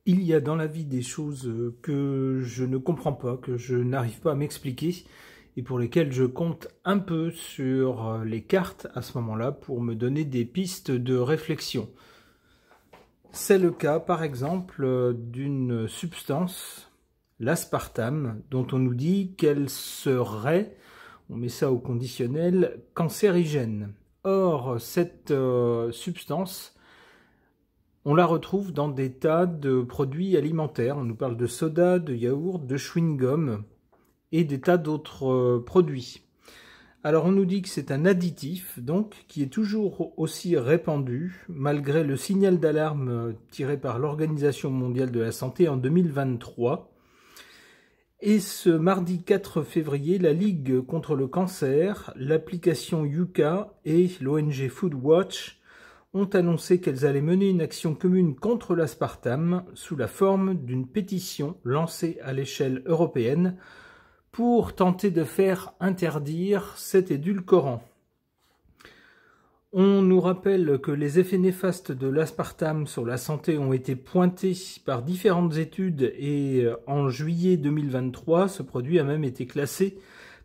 Il y a dans la vie des choses que je ne comprends pas, que je n'arrive pas à m'expliquer et pour lesquelles je compte un peu sur les cartes à ce moment-là pour me donner des pistes de réflexion. C'est le cas par exemple d'une substance, l'aspartame, dont on nous dit qu'elle serait, on met ça au conditionnel, cancérigène. Or, cette substance, on la retrouve dans des tas de produits alimentaires. On nous parle de soda, de yaourt, de chewing-gum et des tas d'autres produits. Alors on nous dit que c'est un additif, donc, qui est toujours aussi répandu, malgré le signal d'alarme tiré par l'Organisation mondiale de la santé en 2023. Et ce mardi 4 février, la Ligue contre le cancer, l'application Yuka et l'ONG Foodwatch ont annoncé qu'elles allaient mener une action commune contre l'aspartame sous la forme d'une pétition lancée à l'échelle européenne pour tenter de faire interdire cet édulcorant. On nous rappelle que les effets néfastes de l'aspartame sur la santé ont été pointés par différentes études et en juillet 2023, ce produit a même été classé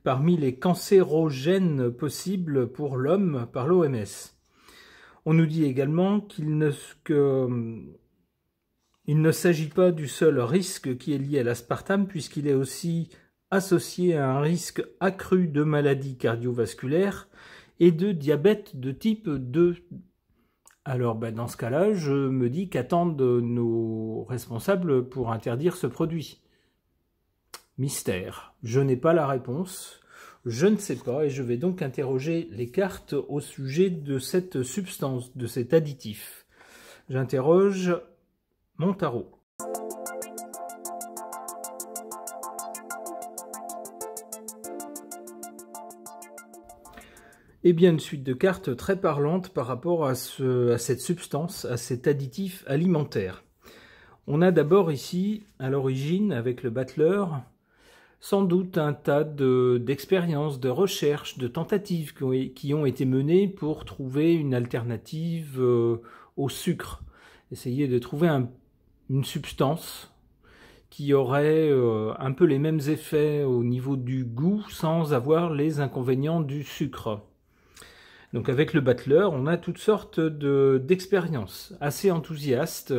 parmi les cancérogènes possibles pour l'homme par l'OMS. On nous dit également qu'il ne s'agit pas du seul risque qui est lié à l'aspartame, puisqu'il est aussi associé à un risque accru de maladies cardiovasculaires et de diabète de type 2. Alors dans ce cas-là, je me dis qu'attendent nos responsables pour interdire ce produit. Mystère. Je n'ai pas la réponse. Je ne sais pas et je vais donc interroger les cartes au sujet de cette substance, de cet additif. J'interroge mon tarot. Eh bien, une suite de cartes très parlante par rapport à cette substance, à cet additif alimentaire. On a d'abord ici, à l'origine, avec le battleur, sans doute un tas d'expériences, de recherches, de tentatives qui ont été menées pour trouver une alternative au sucre. Essayer de trouver une substance qui aurait un peu les mêmes effets au niveau du goût sans avoir les inconvénients du sucre. Donc avec le battleur, on a toutes sortes d'expériences assez enthousiastes,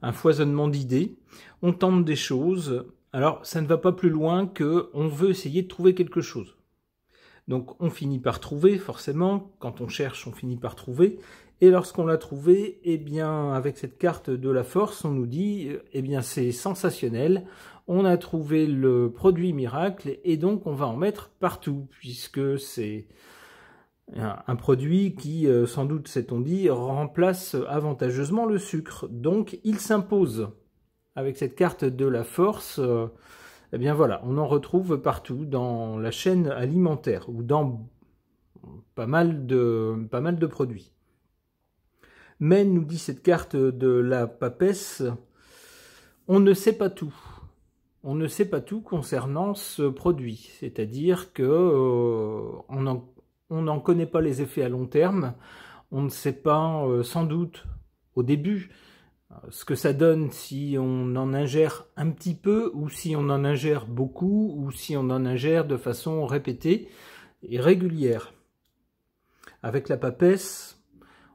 un foisonnement d'idées. On tente des choses. Alors, ça ne va pas plus loin qu'on veut essayer de trouver quelque chose. Donc, on finit par trouver, forcément. Quand on cherche, on finit par trouver. Et lorsqu'on l'a trouvé, eh bien, avec cette carte de la force, on nous dit, eh bien, c'est sensationnel. On a trouvé le produit miracle et donc on va en mettre partout, puisque c'est un produit qui, sans doute, sait-on dit, remplace avantageusement le sucre. Donc, il s'impose. Avec cette carte de la force, eh bien voilà, on en retrouve partout dans la chaîne alimentaire ou dans pas mal de produits. Mais, nous dit cette carte de la papesse, on ne sait pas tout. On ne sait pas tout concernant ce produit. C'est-à-dire que on n'en connaît pas les effets à long terme. On ne sait pas, sans doute, au début, ce que ça donne si on en ingère un petit peu, ou si on en ingère beaucoup, ou si on en ingère de façon répétée et régulière. Avec la papesse,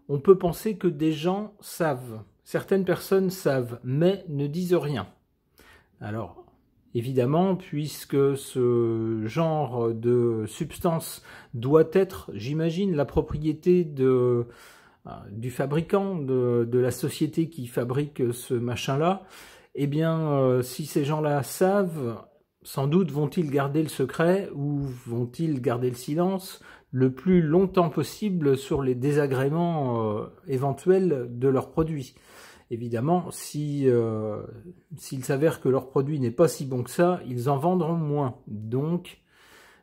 on peut penser que des gens savent, certaines personnes savent, mais ne disent rien. Alors, évidemment, puisque ce genre de substance doit être, j'imagine, la propriété du fabricant, de la société qui fabrique ce machin-là, eh bien, si ces gens-là savent, sans doute vont-ils garder le secret ou vont-ils garder le silence le plus longtemps possible sur les désagréments éventuels de leurs produits. Évidemment, s'il s'avère que leur produit n'est pas si bon que ça, ils en vendront moins. Donc,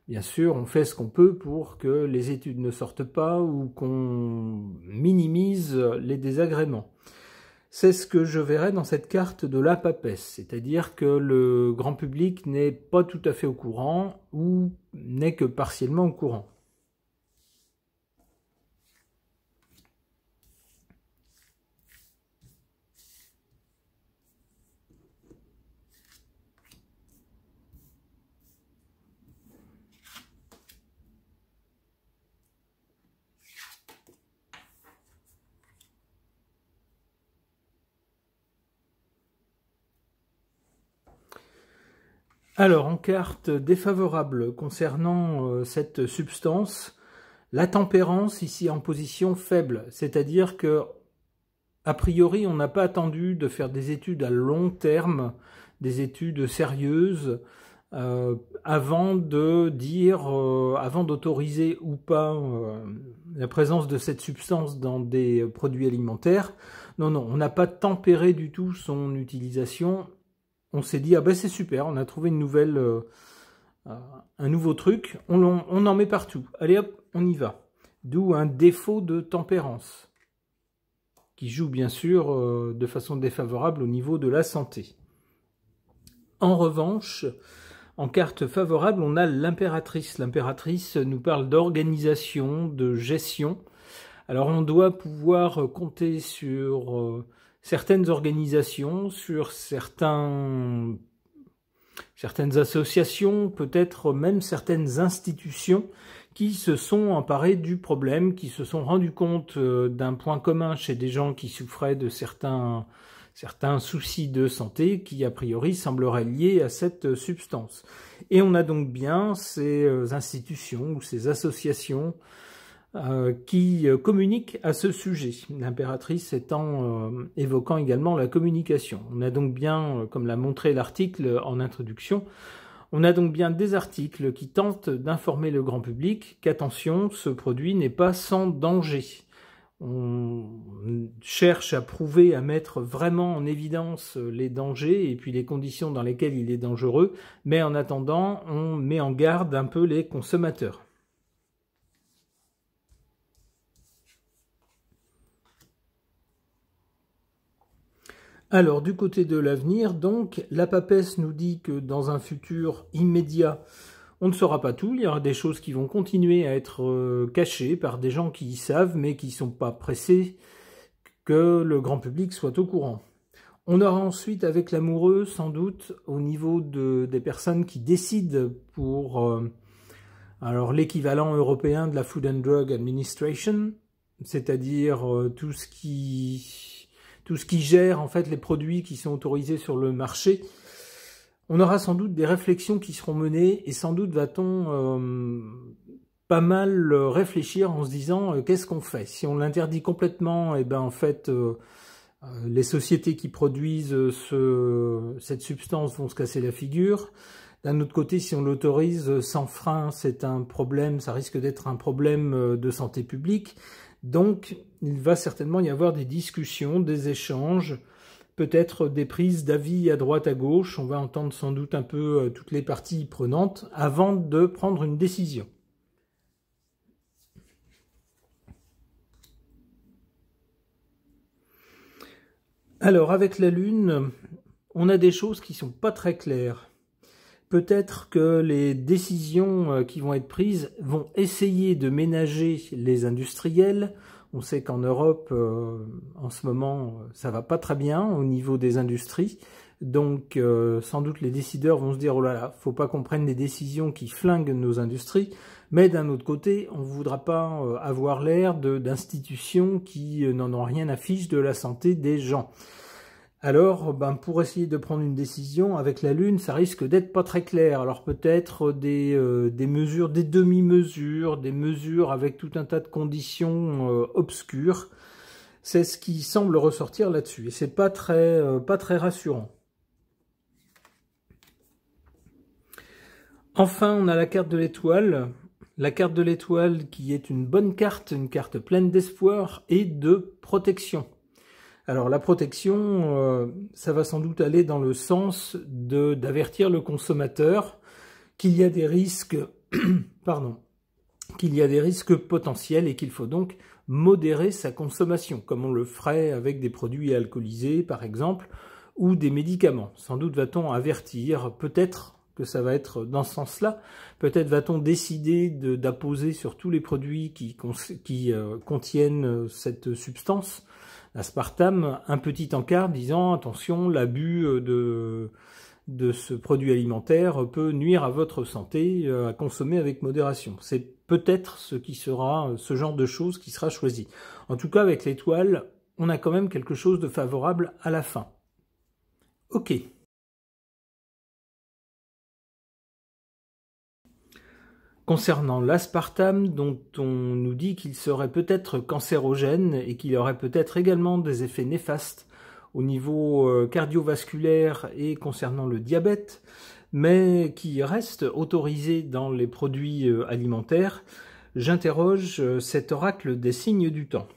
bien sûr, on fait ce qu'on peut pour que les études ne sortent pas ou qu'on minimise les désagréments. C'est ce que je verrai dans cette carte de la papesse, c'est-à-dire que le grand public n'est pas tout à fait au courant ou n'est que partiellement au courant. Alors, en carte défavorable concernant cette substance, la tempérance ici en position faible, c'est-à-dire que a priori on n'a pas attendu de faire des études à long terme, des études sérieuses, avant de dire, avant d'autoriser ou pas la présence de cette substance dans des produits alimentaires. Non, non, on n'a pas tempéré du tout son utilisation. On s'est dit, ah ben c'est super, on a trouvé une nouvelle, un nouveau truc, on en met partout. Allez hop, on y va. D'où un défaut de tempérance, qui joue bien sûr de façon défavorable au niveau de la santé. En revanche, en carte favorable, on a l'impératrice. L'impératrice nous parle d'organisation, de gestion. Alors on doit pouvoir compter sur certaines organisations, sur certaines associations, peut-être même certaines institutions qui se sont emparées du problème, qui se sont rendus compte d'un point commun chez des gens qui souffraient de certains soucis de santé qui, a priori, sembleraient liés à cette substance. Et on a donc bien ces institutions ou ces associations qui communiquent à ce sujet. L'impératrice évoquant également la communication. On a donc bien, comme l'a montré l'article en introduction, on a donc bien des articles qui tentent d'informer le grand public qu'attention, ce produit n'est pas sans danger. On cherche à prouver, à mettre vraiment en évidence les dangers et puis les conditions dans lesquelles il est dangereux, mais en attendant, on met en garde un peu les consommateurs. Alors, du côté de l'avenir, donc, la papesse nous dit que dans un futur immédiat, on ne saura pas tout. Il y aura des choses qui vont continuer à être cachées par des gens qui y savent, mais qui ne sont pas pressés que le grand public soit au courant. On aura ensuite, avec l'amoureux, sans doute, au niveau des personnes qui décident pour alors l'équivalent européen de la Food and Drug Administration, c'est-à-dire tout ce qui gère en fait les produits qui sont autorisés sur le marché. On aura sans doute des réflexions qui seront menées et sans doute va-t-on pas mal réfléchir en se disant qu'est-ce qu'on fait? Si on l'interdit complètement, et ben en fait les sociétés qui produisent cette substance vont se casser la figure. D'un autre côté, si on l'autorise sans frein, c'est un problème, ça risque d'être un problème de santé publique. Donc, il va certainement y avoir des discussions, des échanges, peut-être des prises d'avis à droite, à gauche. On va entendre sans doute un peu toutes les parties prenantes avant de prendre une décision. Alors, avec la Lune, on a des choses qui ne sont pas très claires. Peut-être que les décisions qui vont être prises vont essayer de ménager les industriels. On sait qu'en Europe, en ce moment, ça va pas très bien au niveau des industries. Donc, sans doute, les décideurs vont se dire « Oh là là, faut pas qu'on prenne des décisions qui flinguent nos industries ». Mais d'un autre côté, on ne voudra pas avoir l'air d'institutions qui n'en ont rien à fiche de la santé des gens. Alors, pour essayer de prendre une décision avec la Lune, ça risque d'être pas très clair. Alors peut-être des mesures, des demi-mesures, des mesures avec tout un tas de conditions obscures. C'est ce qui semble ressortir là-dessus. Et c'est pas très rassurant. Enfin, on a la carte de l'étoile. La carte de l'étoile qui est une bonne carte, une carte pleine d'espoir et de protection. Alors la protection, ça va sans doute aller dans le sens d'avertir le consommateur qu'il y a des risques, qu'il y a des risques potentiels et qu'il faut donc modérer sa consommation, comme on le ferait avec des produits alcoolisés par exemple, ou des médicaments. Sans doute va-t-on avertir, peut-être que ça va être dans ce sens-là, peut-être va-t-on décider d'apposer sur tous les produits qui contiennent cette substance, l'aspartame, un petit encart disant attention, l'abus de ce produit alimentaire peut nuire à votre santé, à consommer avec modération. C'est peut-être ce genre de choses qui sera choisi. En tout cas, avec l'étoile, on a quand même quelque chose de favorable à la fin. Ok. Concernant l'aspartame, dont on nous dit qu'il serait peut-être cancérogène et qu'il aurait peut-être également des effets néfastes au niveau cardiovasculaire et concernant le diabète, mais qui reste autorisé dans les produits alimentaires, j'interroge cet oracle des signes du temps.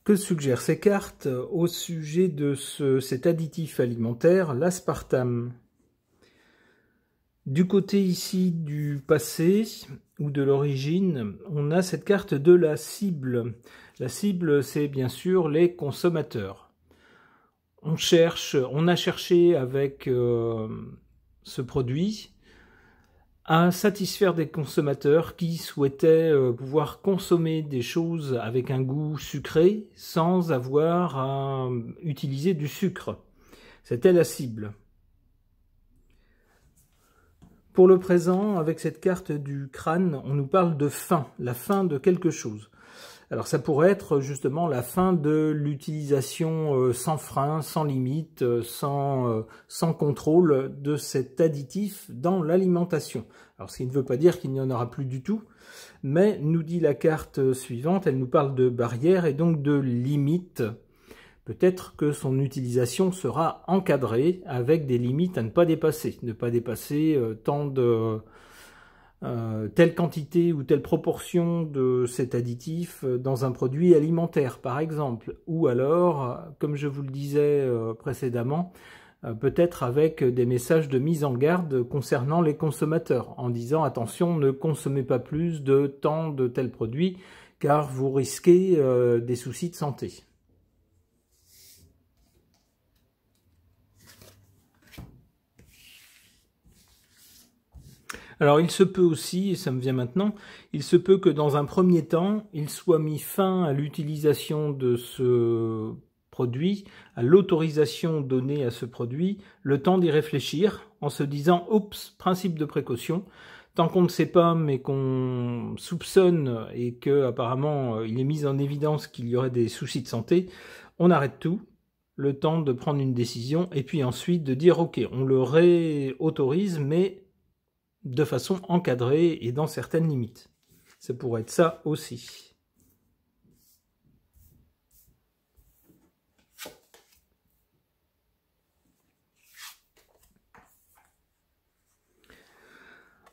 Que suggèrent ces cartes au sujet de cet additif alimentaire, l'aspartame? Du côté ici du passé ou de l'origine, on a cette carte de la cible. La cible, c'est bien sûr les consommateurs. On a cherché avec ce produit à satisfaire des consommateurs qui souhaitaient pouvoir consommer des choses avec un goût sucré sans avoir à utiliser du sucre. C'était la cible. Pour le présent, avec cette carte du crâne, on nous parle de fin, la fin de quelque chose. Alors ça pourrait être justement la fin de l'utilisation sans frein, sans limite, sans contrôle de cet additif dans l'alimentation. Alors ce qui ne veut pas dire qu'il n'y en aura plus du tout, mais nous dit la carte suivante, elle nous parle de barrière et donc de limite. Peut-être que son utilisation sera encadrée avec des limites à ne pas dépasser. Ne pas dépasser telle quantité ou telle proportion de cet additif dans un produit alimentaire, par exemple. Ou alors, comme je vous le disais précédemment, peut-être avec des messages de mise en garde concernant les consommateurs, en disant attention, ne consommez pas plus de tant de tels produits, car vous risquez des soucis de santé. Alors il se peut aussi, et ça me vient maintenant, il se peut que dans un premier temps, il soit mis fin à l'utilisation de ce produit, à l'autorisation donnée à ce produit, le temps d'y réfléchir, en se disant « Oups, principe de précaution ». Tant qu'on ne sait pas, mais qu'on soupçonne et qu'apparemment il est mis en évidence qu'il y aurait des soucis de santé, on arrête tout, le temps de prendre une décision, et puis ensuite de dire « Ok, on le réautorise, mais de façon encadrée et dans certaines limites ». Ça pourrait être ça aussi.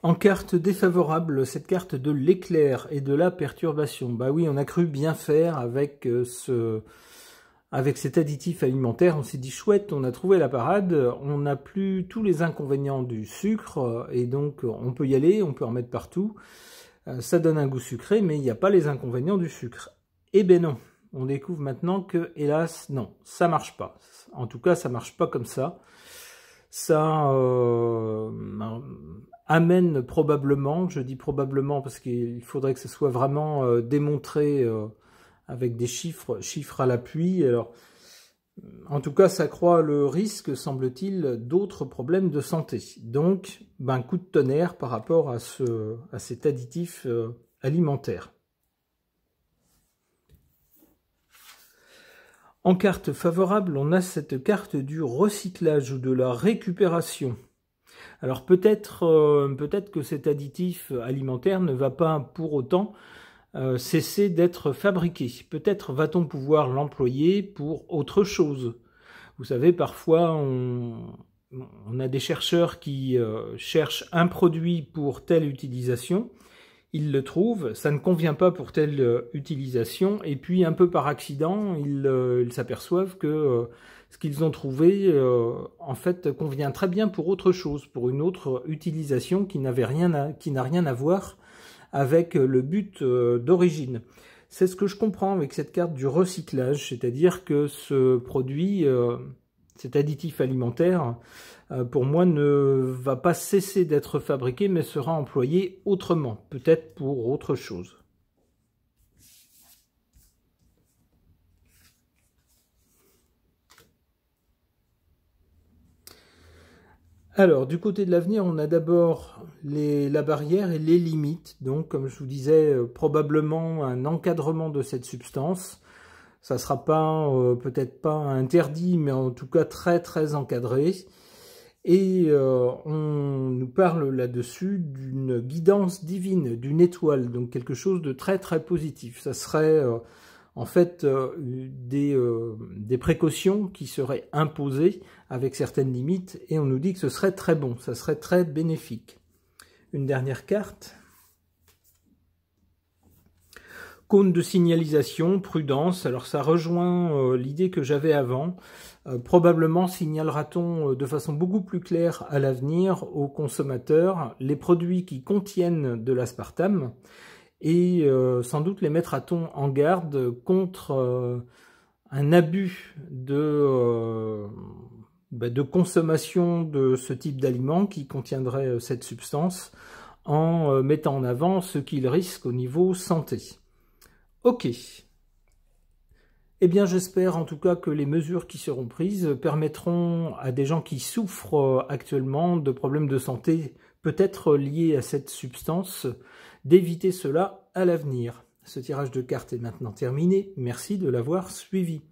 En carte défavorable, cette carte de l'éclair et de la perturbation. Bah oui, on a cru bien faire avec cet additif alimentaire. On s'est dit chouette, on a trouvé la parade, on n'a plus tous les inconvénients du sucre et donc on peut y aller, on peut en mettre partout. Ça donne un goût sucré, mais il n'y a pas les inconvénients du sucre. Eh ben non, on découvre maintenant que, hélas, non, ça marche pas. En tout cas, ça marche pas comme ça. Ça amène probablement, je dis probablement parce qu'il faudrait que ce soit vraiment démontré avec des chiffres à l'appui. Alors, en tout cas, ça accroît le risque, semble-t-il, d'autres problèmes de santé. Donc, coup de tonnerre par rapport à cet additif alimentaire. En carte favorable, on a cette carte du recyclage ou de la récupération. Alors peut-être que cet additif alimentaire ne va pas pour autant cesser d'être fabriqué. Peut-être va-t-on pouvoir l'employer pour autre chose. Vous savez, parfois on a des chercheurs qui cherchent un produit pour telle utilisation, ils le trouvent, ça ne convient pas pour telle utilisation, et puis un peu par accident, ils s'aperçoivent que ce qu'ils ont trouvé, en fait, convient très bien pour autre chose, pour une autre utilisation qui n'a rien à voir avec le but d'origine. C'est ce que je comprends avec cette carte du recyclage, c'est-à-dire que ce produit, cet additif alimentaire, pour moi, ne va pas cesser d'être fabriqué, mais sera employé autrement, peut-être pour autre chose. Alors, du côté de l'avenir, on a d'abord la barrière et les limites. Donc, comme je vous disais, probablement un encadrement de cette substance. Ça ne sera pas, peut-être pas interdit, mais en tout cas très très encadré. Et on nous parle là-dessus d'une guidance divine, d'une étoile, donc quelque chose de très très positif. Ça serait en fait des précautions qui seraient imposées avec certaines limites, et on nous dit que ce serait très bon, ça serait très bénéfique. Une dernière carte. Cône de signalisation, prudence, alors ça rejoint l'idée que j'avais avant. Probablement signalera-t-on de façon beaucoup plus claire à l'avenir aux consommateurs les produits qui contiennent de l'aspartame, et sans doute les mettra-t-on en garde contre un abus de consommation de ce type d'aliments qui contiendrait cette substance, en mettant en avant ce qu'il risque au niveau santé. Ok. Eh bien, j'espère en tout cas que les mesures qui seront prises permettront à des gens qui souffrent actuellement de problèmes de santé, peut-être liés à cette substance, d'éviter cela à l'avenir. Ce tirage de cartes est maintenant terminé. Merci de l'avoir suivi.